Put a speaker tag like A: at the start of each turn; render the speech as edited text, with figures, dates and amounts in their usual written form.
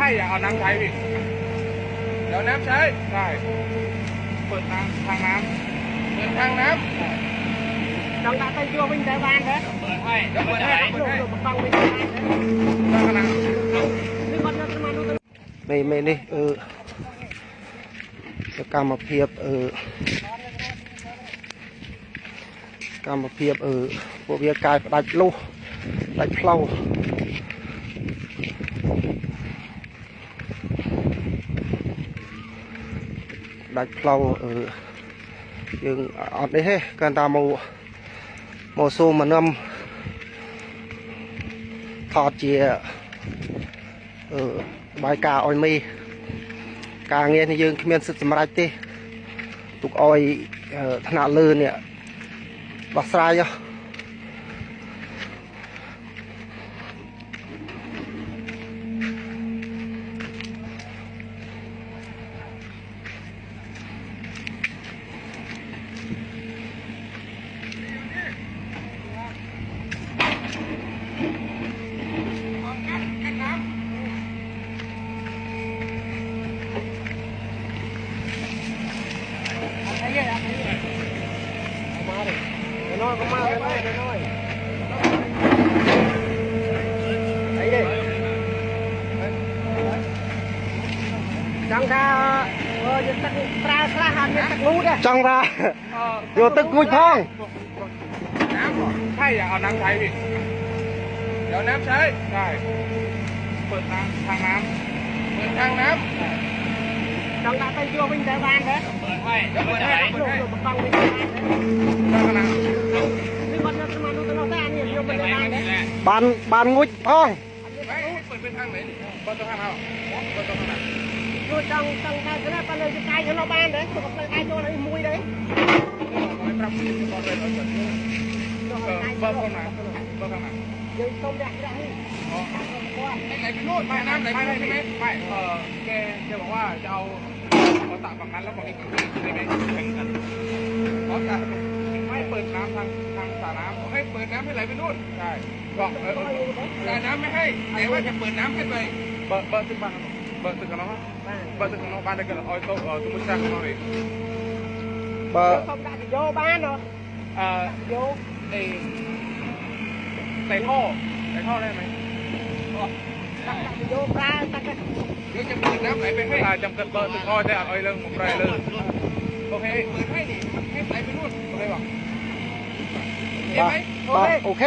A: ช่อยากเอาน้ำใช้พี่เดี๋ยวน้ำใช้ได้เปิดทางน้ำเปิดทางน้ำ
B: ต้องการไปช่วยวิ่งแต่บ้านเลย
A: เปิดให้เปิดให้
B: ลูกต้องวิ่งแต่บ้านเลย
C: นี่กรรมเพียบพวกเวียกายดัดลูกดัดเพลายังอดได้เฮ้การตามโมซูมันนำทอดเจียใบกาออยมีกาเงี้ยนี่ยังเมียนสุดสมัยตีตุกออยขนาดเลือเนี่ยบักสายอ่ะน้อยก็มาเลยน้อยไอ้เด็กจังท่าจะตักปลาสลัดหันจะตักงูได้จังท่าโยตึกกุ้ยทอง
A: น้ำใช่อยากเอาน้ำใช้พี่เดี๋ยวน้ำใช้ได้เปิดทางน้ำเปิดทางน้ำ
B: ต้องการไปช่วยวิ่งแต่บ้านเลย
A: เปิดให้เปิดให้
B: ลูกต้องวิ่งแต่บ้านเลย
C: บ้านงุ้ยทอง
A: ไม่เปิดเป็นทางไหนเปิดตรงข้างเราเปิดตรงข้างหน้า
B: ดูต้องการจะได้ไปเลยจะกลายเป็นเราบ้านเลยต้องการโยนอะไรมุ้ยเลย
A: ปรับสิ่งที่ก่อนเลยเราจะเปิดข้างหน้าเปิดข้างหน้า
B: ยังต้องอยากได้
A: ไหนไปนู่นไม่น้ำไหนไปใช่ไหมไม่แกจะบอกว่าจะเอาตากฝั่งนั้นแล้วฝั่งนี้ฝั่งนี้ใช่ไหมแข่งกันเพราะการไม่เปิดน้ำทางสระน้ำให้เปิดน้ำให้ไหลไปนู่นใช่บอกแต่น้ำไม่ให้แต่ว่าจะเปิดน้ำให้ไปเปิดตึกบ้านเปิดตึกของน้องเปิดตึกของน้องบ้านได้กันเอาโต๊ะตุ้มช่างของน้องเลย
B: เปิดต้องการโยบ้านเหรอโย
A: ใส่ท่อได้ไหม
B: โยปลาตะกัน
A: เดี๋ยวจะเปิดน้ำไหลไปให้จำกัดเปิดตึกอ้อยได้เอาเรื่องของไรเลยโอเคเปิดให้ดิให้ไหลไปนู่นโอเคป่ะโอเคไหม
C: โอเค